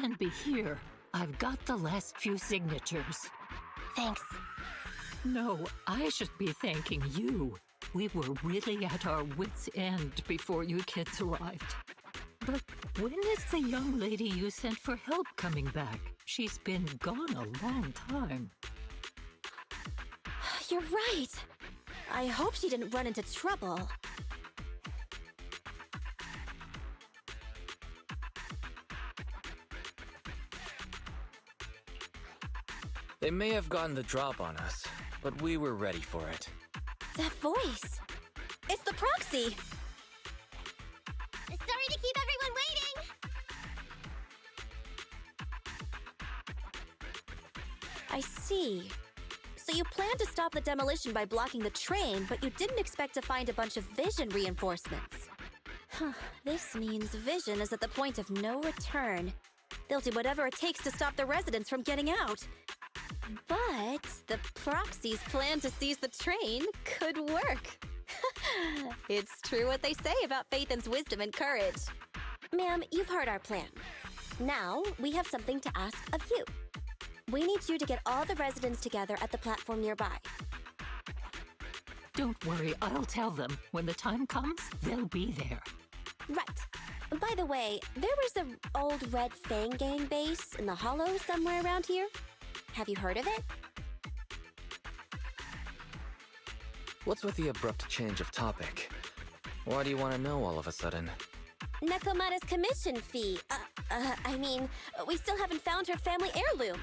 can be here. I've got the last few signatures. Thanks. No, I should be thanking you. We were really at our wits' end before you kids arrived. But when is the young lady you sent for help coming back? She's been gone a long time. You're right. I hope she didn't run into trouble. They may have gotten the drop on us, but we were ready for it. That voice! It's the proxy! Sorry to keep everyone waiting! I see. So you planned to stop the demolition by blocking the train, but you didn't expect to find a bunch of vision reinforcements. Huh, this means vision is at the point of no return. They'll do whatever it takes to stop the residents from getting out. But the proxy's plan to seize the train could work. It's true what they say about Phaethon's wisdom and courage. Ma'am, you've heard our plan. Now, we have something to ask of you. We need you to get all the residents together at the platform nearby. Don't worry, I'll tell them. When the time comes, they'll be there. Right. By the way, there was an old Red Fang Gang base in the hollow somewhere around here. Have you heard of it? What's with the abrupt change of topic? Why do you want to know all of a sudden? Nekomata's commission fee. We still haven't found her family heirloom.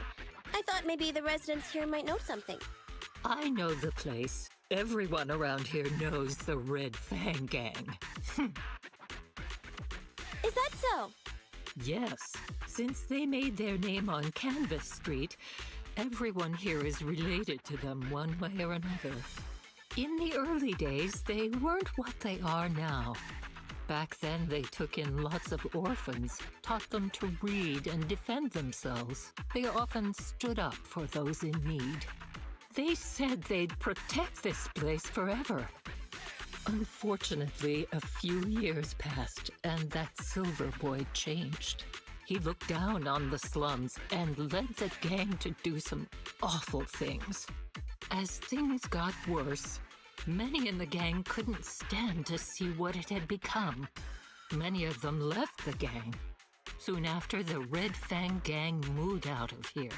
I thought maybe the residents here might know something. I know the place. Everyone around here knows the Red Fang Gang. Is that so? Yes. Since they made their name on Canvas Street, everyone here is related to them one way or another. In the early days, they weren't what they are now. Back then, they took in lots of orphans, taught them to read and defend themselves. They often stood up for those in need. They said they'd protect this place forever. Unfortunately, a few years passed, and that Silver Boy changed. He looked down on the slums and led the gang to do some awful things. As things got worse, many in the gang couldn't stand to see what it had become. Many of them left the gang. Soon after, the Red Fang Gang moved out of here.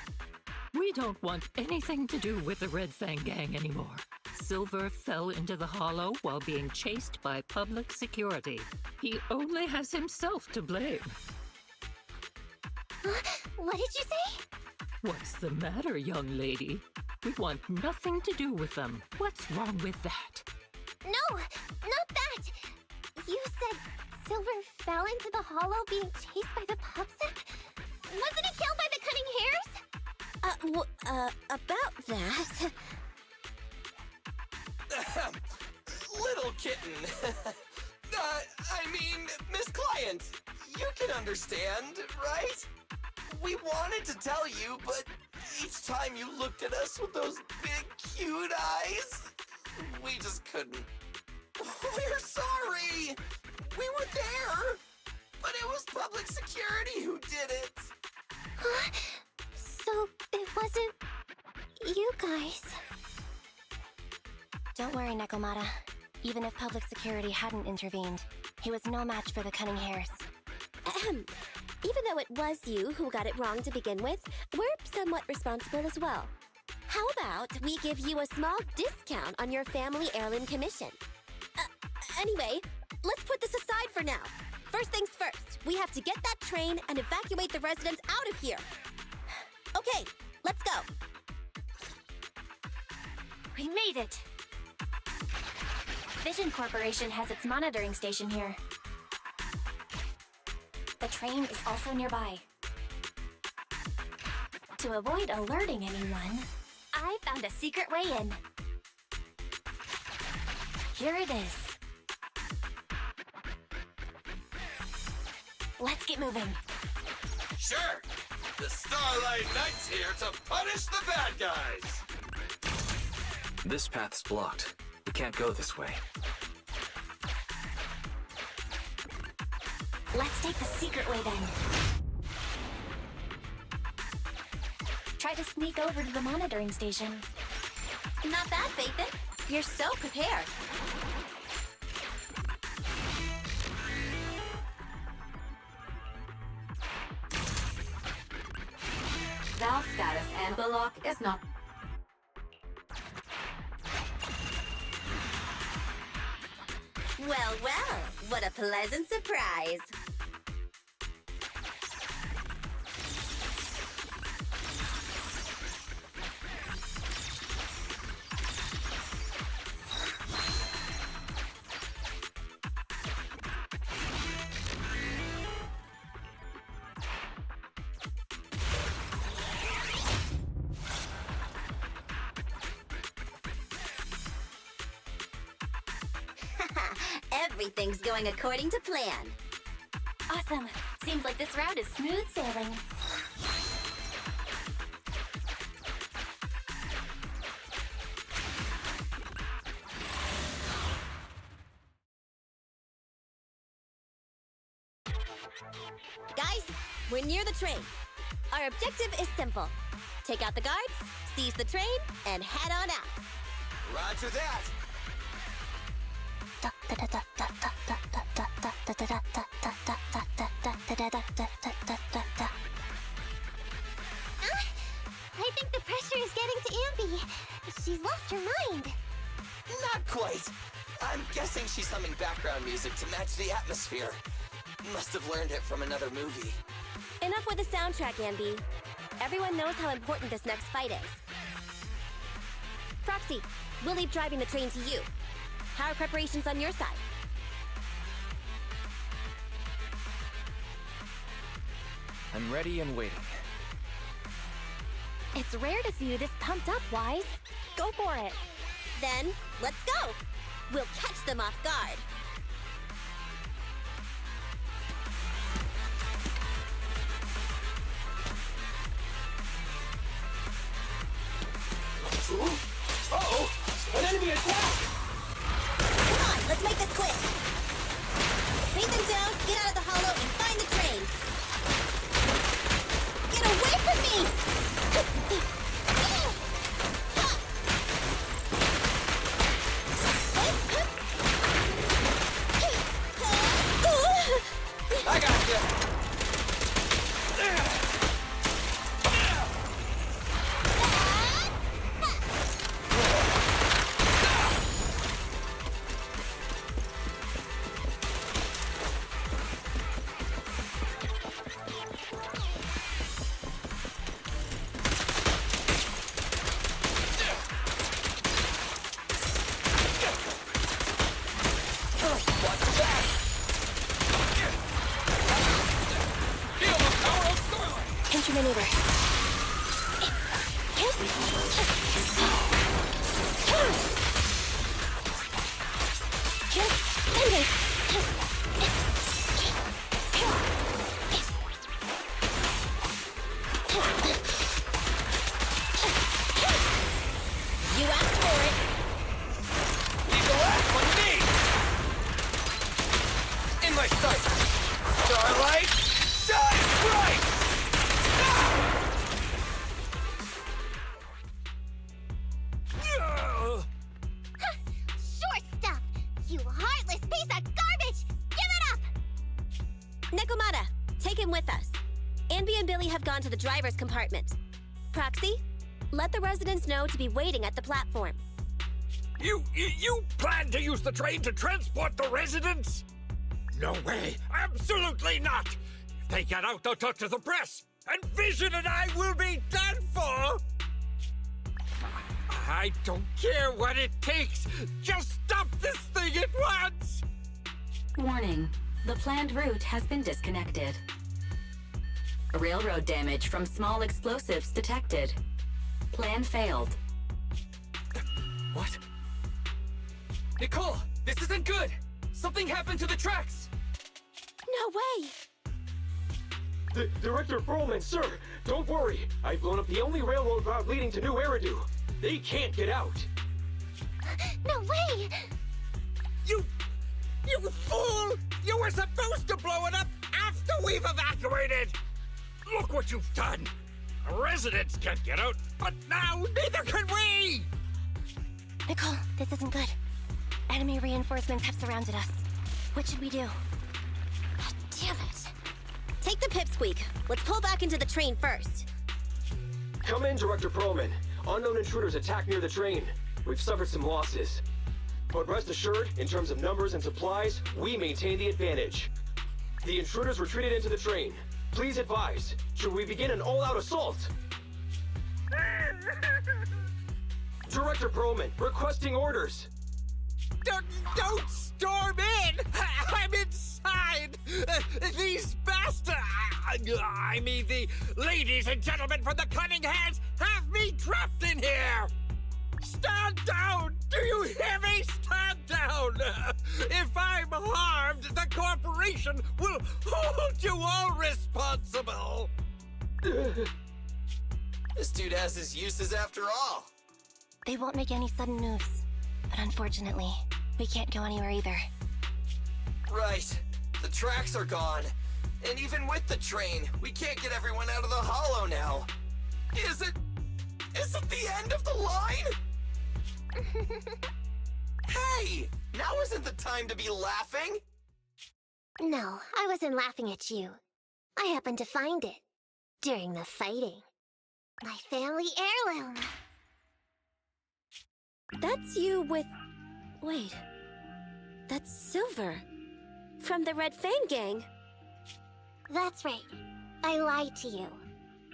We don't want anything to do with the Red Fang Gang anymore. Silver fell into the hollow while being chased by public security. He only has himself to blame. What did you say? What's the matter, young lady? We want nothing to do with them. What's wrong with that? No, not that! You said Silver fell into the hollow being chased by the Pupsec? Wasn't he killed by the cunning hares? About that... Little kitten. Miss Client, you can understand, right? We wanted to tell you, but each time you looked at us with those big, cute eyes, we just couldn't. We're sorry. We were there, but it was public security who did it. So it wasn't you guys. Don't worry, Nekomata. Even if public security hadn't intervened, he was no match for the cunning hares. Even though it was you who got it wrong to begin with, we're somewhat responsible as well. How about we give you a small discount on your family heirloom commission? Anyway, let's put this aside for now. First things first, we have to get that train and evacuate the residents out of here. Okay, let's go. We made it! Vision Corporation has its monitoring station here. The train is also nearby. To avoid alerting anyone, I found a secret way in. Here it is. Let's get moving. Sure. The Starlight Knight's here to punish the bad guys. This path's blocked. We can't go this way. Let's take the secret way then. try to sneak over to the monitoring station. Not bad, Phaethon. You're so prepared. Valve status and the lock is not... Well, well, what a pleasant surprise. Everything's going according to plan. Awesome. Seems like this route is smooth sailing. Guys, we're near the train. Our objective is simple. Take out the guards, seize the train, and head on out. Roger that! I think the pressure is getting to Ambi. She's lost her mind. Not quite. I'm guessing she's humming background music to match the atmosphere. Must have learned it from another movie. Enough with the soundtrack, Ambi. Everyone knows how important this next fight is. Proxy, we'll leave driving the train to you. How are preparations on your side? I'm ready and waiting. It's rare to see you this pumped up, Wise. Go for it. Then, let's go! We'll catch them off guard. Uh-oh! An enemy attack! Come on, let's make this quick! Beat them down, get out of the hollow, and find the train! Get away from me! I got you! Pinch your maneuver. You asked for it! Leave the last one to me! In my sight! Starlight, shine bright! Short stuff! You heartless piece of garbage! Give it up! Nekomata, take him with us. Anby and Billy have gone to the driver's compartment. Proxy, let the residents know to be waiting at the platform. You plan to use the train to transport the residents? No way! Absolutely not! If they get out, they'll talk to the press, and Vision and I will be done for! I don't care what it takes! Just stop this thing at once! Warning. The planned route has been disconnected. Railroad damage from small explosives detected. Plan failed. What? Nicole, this isn't good! Something happened to the tracks! No way! Director Perlman, sir, don't worry. I've blown up the only railroad route leading to New Eridu. They can't get out. No way! You fool! You were supposed to blow it up after we've evacuated! Look what you've done! Residents can't get out, but now neither can we! Nicole, this isn't good. Enemy reinforcements have surrounded us. What should we do? Damn it. Take the pipsqueak. Let's pull back into the train first. Come in, Director Perlman. Unknown intruders attacked near the train. We've suffered some losses. But rest assured, in terms of numbers and supplies, we maintain the advantage. The intruders retreated into the train. Please advise, should we begin an all-out assault? Director Perlman, requesting orders. Don't storm in! I'm inside! These bastards! I mean, the ladies and gentlemen from the Cunning Hands have me trapped in here! Stand down! Do you hear me? Stand down! If I'm harmed, the corporation will hold you all responsible! This dude has his uses after all. They won't make any sudden moves. But unfortunately, we can't go anywhere either. Right. The tracks are gone. And even with the train, we can't get everyone out of the hollow now. Is it the end of the line? Hey! Now isn't the time to be laughing! No, I wasn't laughing at you. I happened to find it. During the fighting. My family heirloom. That's you with... Wait. That's Silver. From the Red Fang Gang. That's right. I lied to you.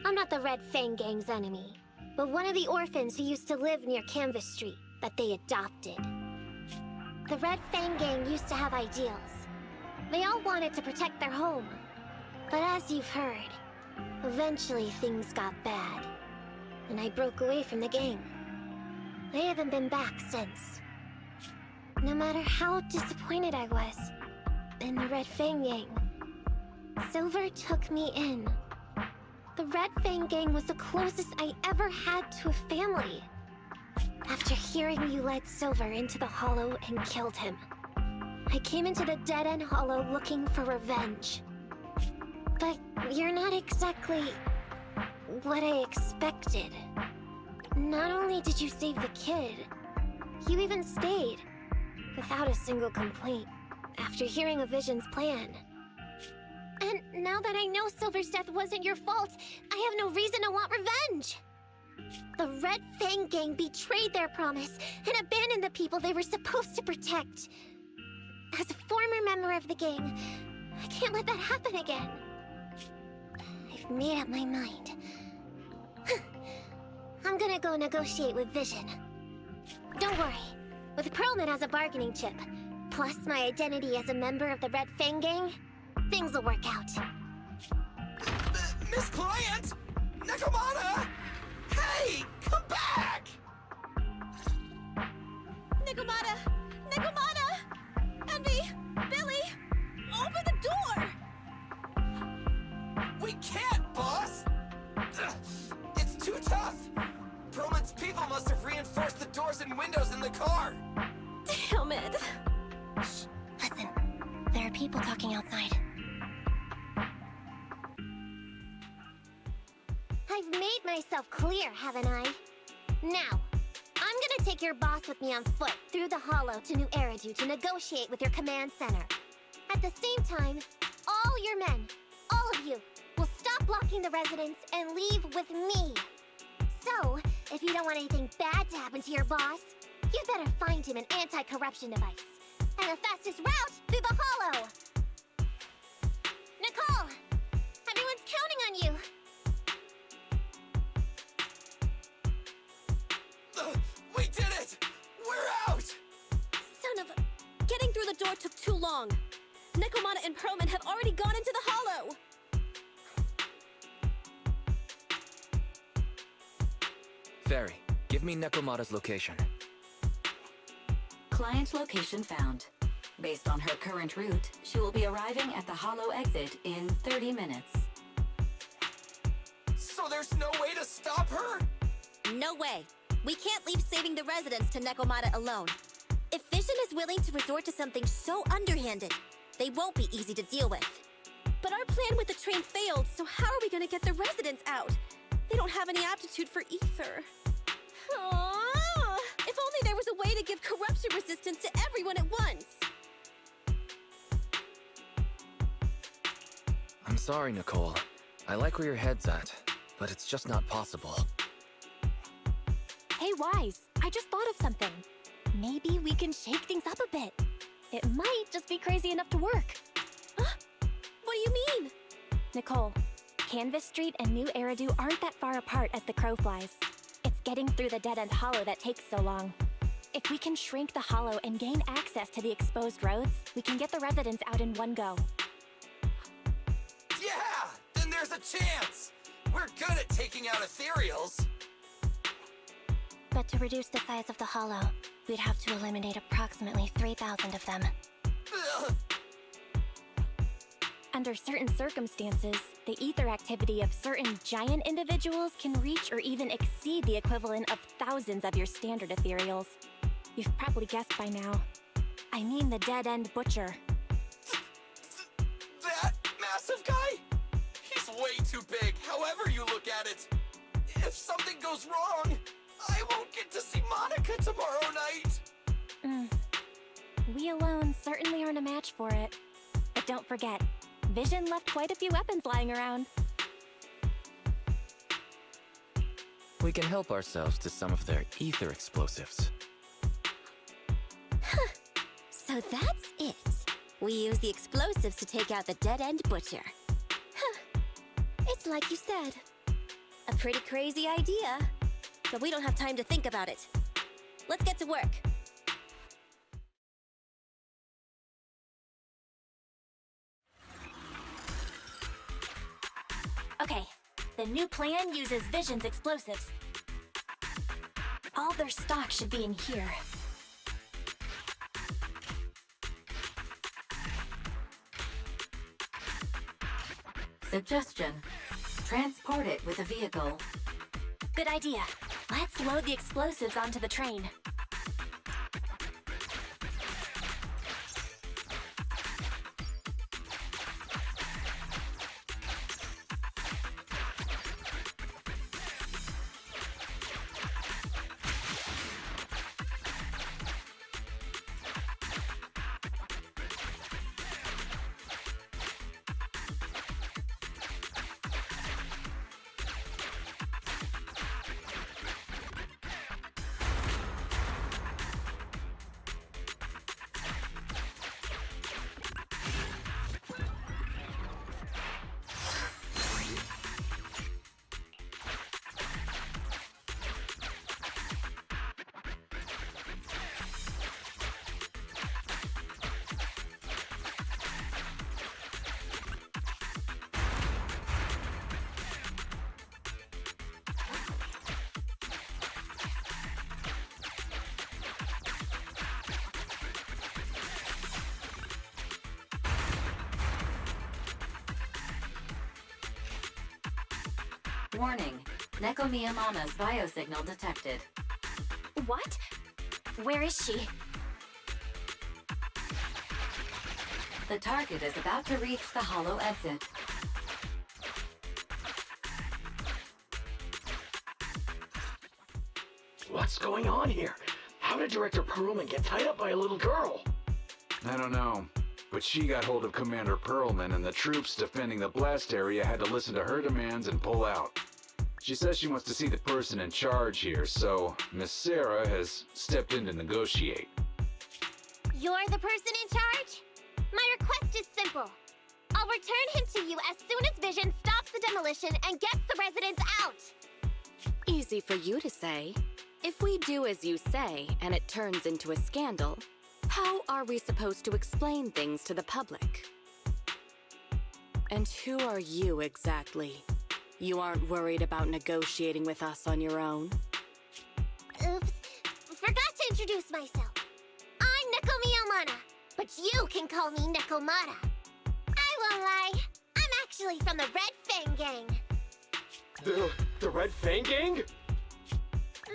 I'm not the Red Fang Gang's enemy, but one of the orphans who used to live near Canvas Street that they adopted. The Red Fang Gang used to have ideals. They all wanted to protect their home. But as you've heard, eventually things got bad, and I broke away from the gang. I haven't been back since. No matter how disappointed I was in the Red Fang Gang, Silver took me in. The Red Fang Gang was the closest I ever had to a family. After hearing you led Silver into the Hollow and killed him, I came into the dead-end Hollow looking for revenge. But you're not exactly what I expected. Not only did you save the kid, you even stayed, without a single complaint, after hearing of Vision's plan. And now that I know Silver's death wasn't your fault, I have no reason to want revenge! The Red Fang Gang betrayed their promise and abandoned the people they were supposed to protect. As a former member of the gang, I can't let that happen again. I've made up my mind. I'm gonna go negotiate with Vision. Don't worry. With Perlman as a bargaining chip, plus my identity as a member of the Red Fang Gang, things will work out. Miss Client! Nekomata! Hey! Come back! Nekomata! Nekomata! Envy! Billy! Open the door! We can't, boss! It's too tough! Perlman's people must have reinforced the doors and windows in the car! Damn it! Shh, listen. There are people talking outside. I've made myself clear, haven't I? Now, I'm gonna take your boss with me on foot through the Hollow to New Eridu to negotiate with your command center. At the same time, all your men, all of you, will stop blocking the residents and leave with me. So, if you don't want anything bad to happen to your boss, you better find him an anti-corruption device. And the fastest route through the Hollow! Nicole! Everyone's counting on you! We did it! We're out! Son of a... Getting through the door took too long. Nekomata and Perlman have already gone into the Hollow! Fairy, give me Nekomata's location. Client location found. Based on her current route, she will be arriving at the Hollow exit in 30 minutes. So there's no way to stop her? No way. We can't leave saving the residents to Nekomata alone. If Vision is willing to resort to something so underhanded, they won't be easy to deal with. But our plan with the train failed, so how are we gonna get the residents out? They don't have any aptitude for ether. If only there was a way to give corruption resistance to everyone at once! I'm sorry, Nicole. I like where your head's at, but it's just not possible. Hey, Wise, I just thought of something. Maybe we can shake things up a bit. It might just be crazy enough to work. What do you mean? Nicole, Canvas Street and New Eridu aren't that far apart as the crow flies. It's getting through the dead-end hollow that takes so long. If we can shrink the hollow and gain access to the exposed roads, we can get the residents out in one go. Yeah! Then there's a chance! We're good at taking out ethereals! But to reduce the size of the hollow, we'd have to eliminate approximately 3,000 of them. Ugh. Under certain circumstances, the ether activity of certain giant individuals can reach or even exceed the equivalent of thousands of your standard ethereals. You've probably guessed by now. I mean the dead-end butcher. That massive guy? He's way too big, however you look at it. If something goes wrong, I won't get to see Monica tomorrow night. We alone certainly aren't a match for it. But don't forget, Vision left quite a few weapons lying around. We can help ourselves to some of their ether explosives. So that's it. We use the explosives to take out the dead-end butcher. It's like you said. A pretty crazy idea. But we don't have time to think about it. Let's get to work. Okay, the new plan uses Vision's explosives. All their stock should be in here. Suggestion. Transport it with a vehicle. Good idea. Let's load the explosives onto the train. Warning. Nekomiyamana's biosignal detected. What? Where is she? The target is about to reach the hollow exit. What's going on here? How did Director Perlman get tied up by a little girl? I don't know, but she got hold of Commander Perlman, and the troops defending the blast area had to listen to her demands and pull out. She says she wants to see the person in charge here, so Miss Sarah has stepped in to negotiate. You're the person in charge? My request is simple. I'll return him to you as soon as Vision stops the demolition and gets the residents out. Easy for you to say. If we do as you say and it turns into a scandal, how are we supposed to explain things to the public? And who are you exactly? You aren't worried about negotiating with us on your own? Oops. Forgot to introduce myself. I'm Nekomiyamana, but you can call me Nekomata. I won't lie. I'm actually from the Red Fang Gang. The Red Fang Gang?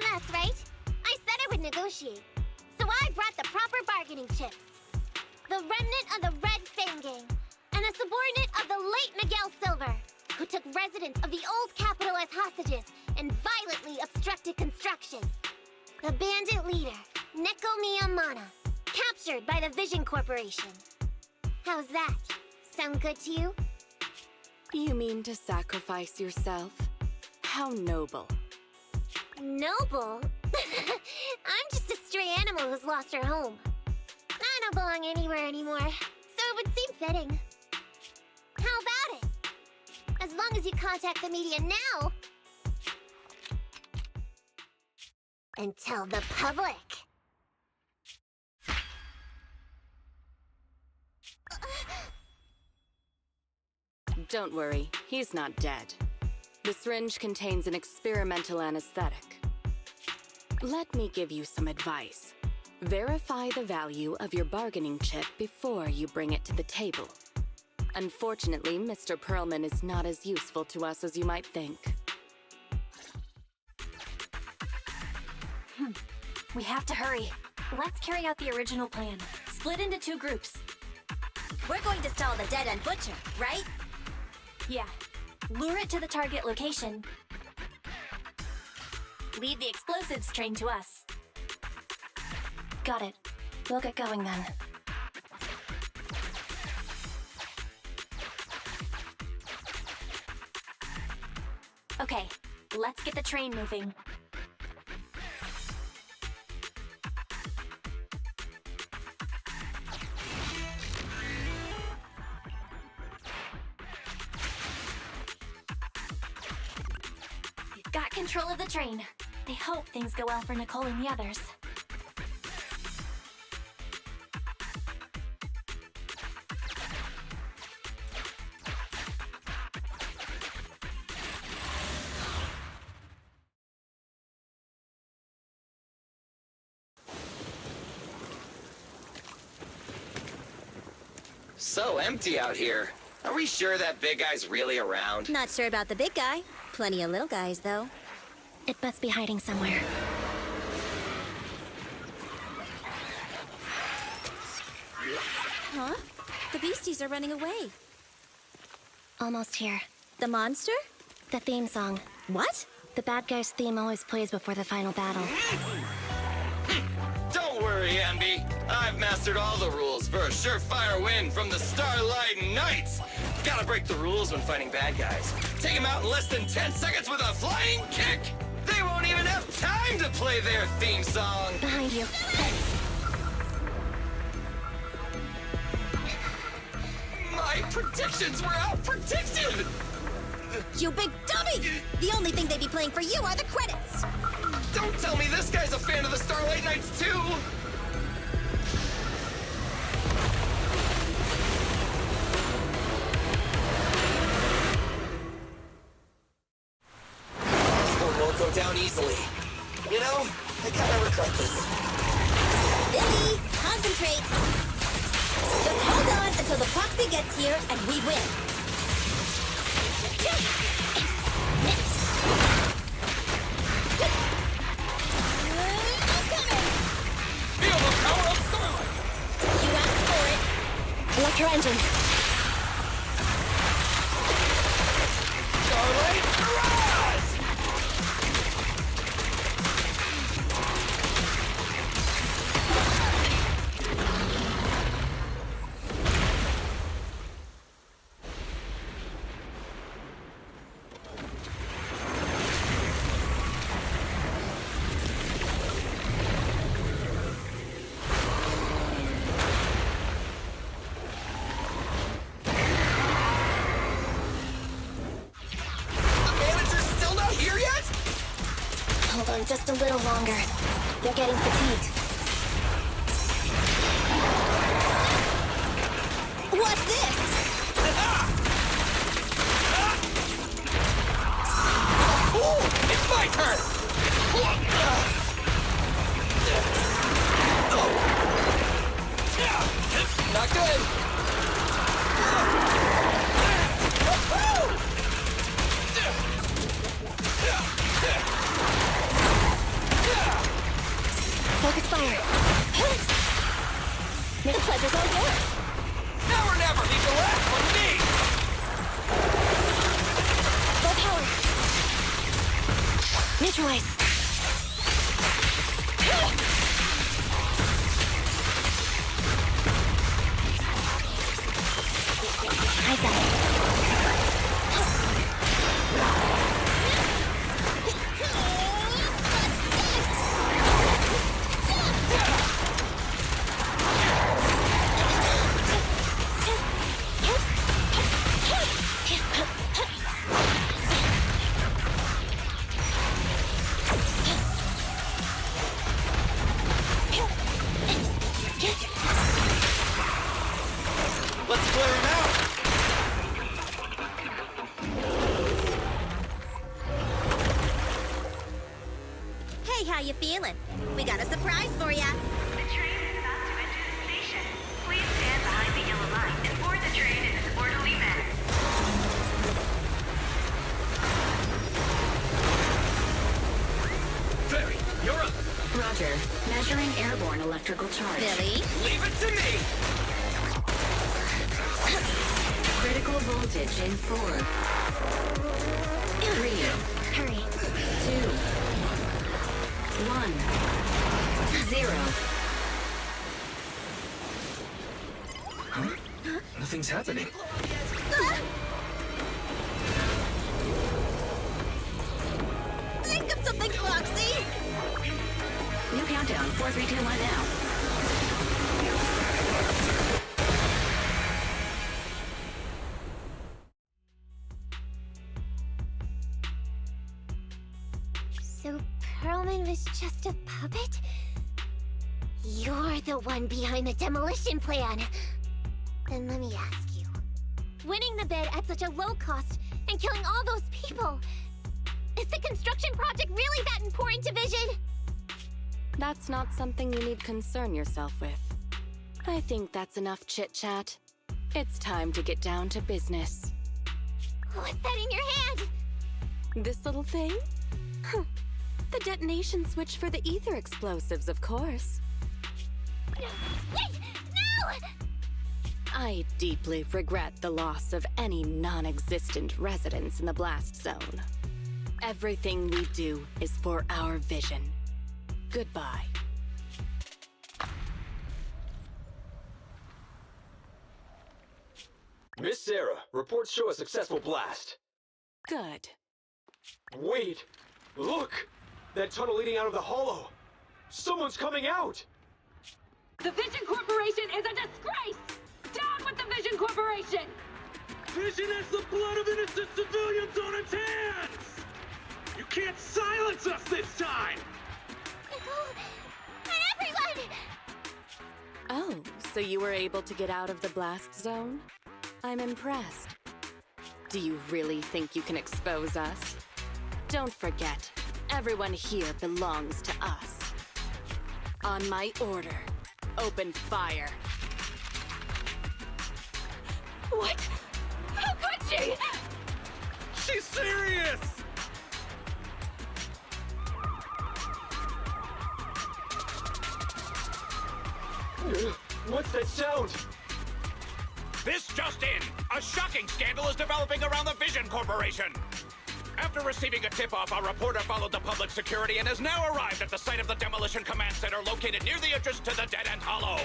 That's right. I said I would negotiate. So I brought the proper bargaining chips. The remnant of the Red Fang Gang, and a subordinate of the late Miguel Silver, who took residents of the old capital as hostages and violently obstructed construction. The bandit leader, Neko Miyamana, captured by the Vision Corporation. How's that? Sound good to you? You mean to sacrifice yourself? How noble. Noble? I'm just a stray animal who's lost her home. I don't belong anywhere anymore, so it would seem fitting. How about it? As long as you contact the media now and tell the public. Don't worry, he's not dead. The syringe contains an experimental anesthetic. Let me give you some advice. Verify the value of your bargaining chip before you bring it to the table. Unfortunately, Mr. Perlman is not as useful to us as you might think. We have to hurry. Let's carry out the original plan. Split into 2 groups. We're going to stall the dead-end butcher, right? Yeah. Lure it to the target location. Leave the explosives train to us. Got it. We'll get going then. Okay, let's get the train moving. We've got control of the train. I hope things go well for Nicole and the others. So empty out here. Are we sure that big guy's really around? Not sure about the big guy. Plenty of little guys, though. It must be hiding somewhere. Huh? The beasties are running away. Almost here. The monster? The theme song. What? The bad guy's theme always plays before the final battle. Don't worry, Ambi. I've mastered all the rules for a surefire win from the Starlight Knights. Gotta break the rules when fighting bad guys. Take them out in less than 10 seconds with a flying kick. They won't even have time to play their theme song. Behind you. My predictions were out-predicted! You big dummy! The only thing they'd be playing for you are the credits! Don't tell me this guy's a fan of the Starlight Knights, too! This one won't go down easily. You know, I kinda regret this. Billy, concentrate! Just hold on until the proxy gets here and we win. Feel the power of Starlight! You asked for it. Electro engine. Starlight, rise! Hold on just a little longer. They're getting fatigued. What's this? Ooh, it's my turn! Not good! Focus fire. The pleasure's all yours. Never, never, people! Neutralize. Eyes up. Let's clear him out! Hey, how you feeling? We got a surprise for ya. The train is about to enter the station. Please stand behind the yellow line and board the train in an orderly manner. Barry, you're up. Roger. Measuring airborne electrical charge. Billy? Leave it to me. Critical voltage in 4, 3, Hurry. 2, 1, 0. Huh? Nothing's happening. Think of something, Roxy! New countdown. 4, 3, 2, 1 now. So Perlman was just a puppet? You're the one behind the demolition plan. Then let me ask you. Winning the bid at such a low cost and killing all those people, is the construction project really that important to Vision? That's not something you need concern yourself with. I think that's enough chit-chat. It's time to get down to business. What's that in your hand? This little thing? Huh. The detonation switch for the ether explosives, of course. Wait! No! I deeply regret the loss of any non-existent residents in the blast zone. Everything we do is for our vision. Goodbye. Miss Sarah, reports show a successful blast. Good. Wait! Look! That tunnel leading out of the hollow! Someone's coming out! The Vision Corporation is a disgrace! Down with the Vision Corporation! Vision has the blood of innocent civilians on its hands! You can't silence us this time! Everyone! Oh, so you were able to get out of the blast zone? I'm impressed. Do you really think you can expose us? Don't forget, everyone here belongs to us. On my order, open fire. What? How could she? She's serious! What's that sound? This just in! A shocking scandal is developing around the Vision Corporation! After receiving a tip-off, our reporter followed the public security and has now arrived at the site of the Demolition Command Center located near the entrance to the Dead-End Hollow.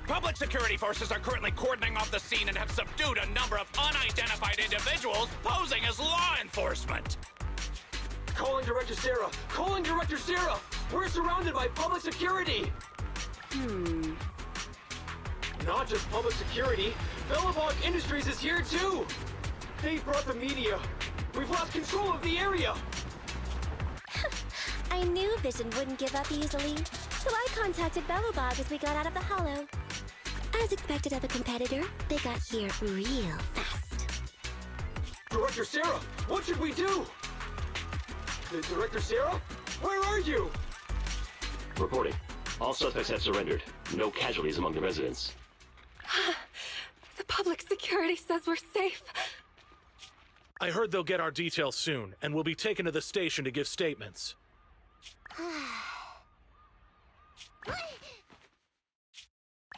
Public security forces are currently cordoning off the scene and have subdued a number of unidentified individuals posing as law enforcement. Calling Director Sarah! Calling Director Sarah! We're surrounded by public security! Not just public security, Bellabog Industries is here too! They brought the media. We've lost control of the area! I knew Vision wouldn't give up easily, so I contacted Bellabog as we got out of the hollow. As expected of a competitor, they got here real fast. Director Sarah, what should we do? Director Sarah? Where are you? Reporting. All suspects have surrendered. No casualties among the residents. The public security says we're safe. I heard they'll get our details soon, and we'll be taken to the station to give statements.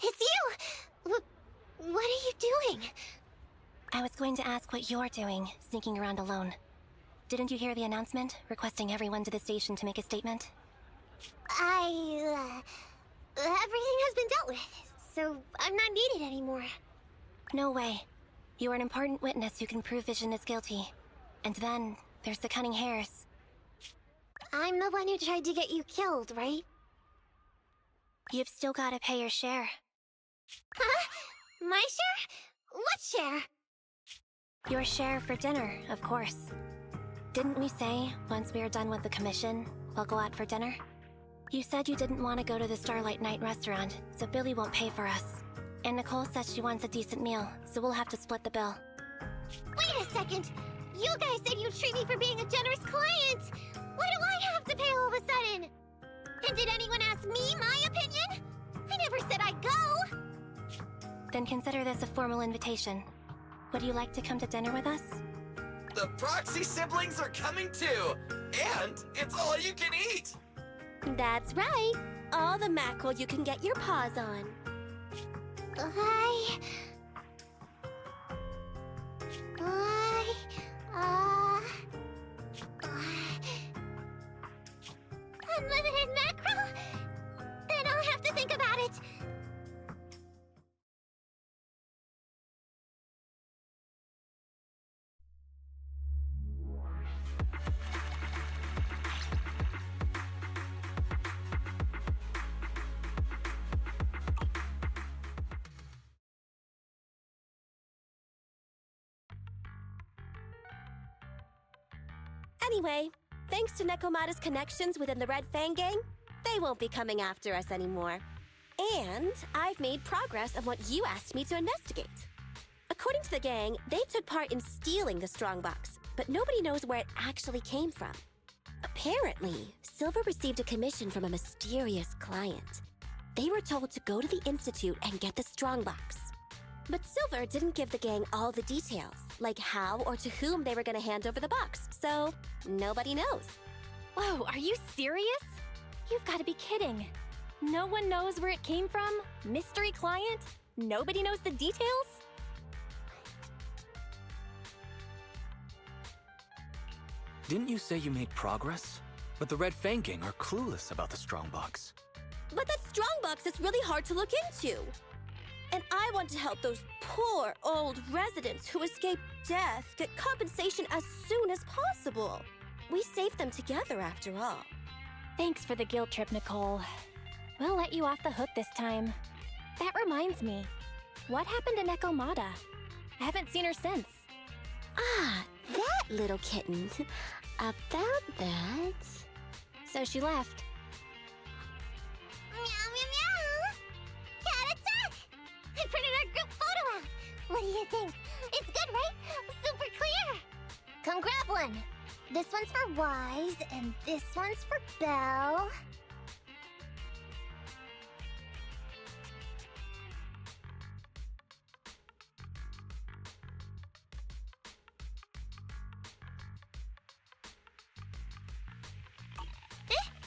It's you! What are you doing? I was going to ask what you're doing, sneaking around alone. Didn't you hear the announcement, requesting everyone to the station to make a statement? Everything has been dealt with, so I'm not needed anymore. No way. You are an important witness who can prove Vision is guilty. And then, there's the cunning hares. I'm the one who tried to get you killed, right? You've still gotta pay your share. Huh? My share? What share? Your share for dinner, of course. Didn't we say, once we are done with the commission, we'll go out for dinner? You said you didn't want to go to the Starlight Night restaurant, so Billy won't pay for us. And Nicole says she wants a decent meal, so we'll have to split the bill. Wait a second! You guys said you'd treat me for being a generous client! Why do I have to pay all of a sudden? And did anyone ask me my opinion? I never said I'd go! Then consider this a formal invitation. Would you like to come to dinner with us? The Proxy siblings are coming too! And it's all you can eat! That's right. All the mackerel you can get your paws on. Unlimited mackerel? Then I'll have to think about it. Anyway, thanks to Nekomata's connections within the Red Fang gang, they won't be coming after us anymore. And I've made progress on what you asked me to investigate. According to the gang, they took part in stealing the strongbox, but nobody knows where it actually came from. Apparently, Silver received a commission from a mysterious client. They were told to go to the Institute and get the strongbox. But Silver didn't give the gang all the details, like how or to whom they were going to hand over the box, so nobody knows. Whoa, are you serious? You've got to be kidding. No one knows where it came from? Mystery client? Nobody knows the details? Didn't you say you made progress? But the Red Fang gang are clueless about the strongbox. But that strongbox is really hard to look into. And I want to help those poor old residents who escaped death get compensation as soon as possible. We saved them together after all. Thanks for the guilt trip, Nicole. We'll let you off the hook this time. That reminds me. What happened to Nekomata? I haven't seen her since. Ah, that little kitten. About that... So she left. Meow, meow, meow! Cat attack! I printed our group photo out! What do you think? It's good, right? Super clear! Come grab one! This one's for Wise, and this one's for Belle.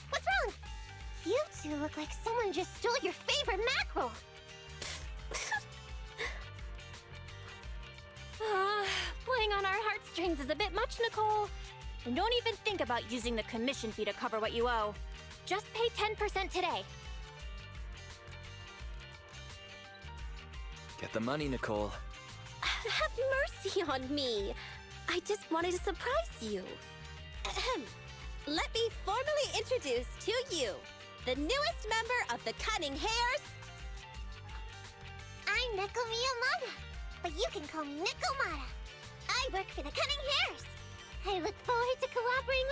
What's wrong? You two look like someone just stole your favorite mackerel. Playing on our heartstrings is a bit much, Nicole. And don't even think about using the commission fee to cover what you owe. Just pay 10% today. Get the money, Nicole. Have mercy on me. I just wanted to surprise you. Ahem. Let me formally introduce to you the newest member of the Cunning Hares. I'm Neko Miyamada, but you can call me Nekomata. I work for the Cunning Hares. I look forward to cooperating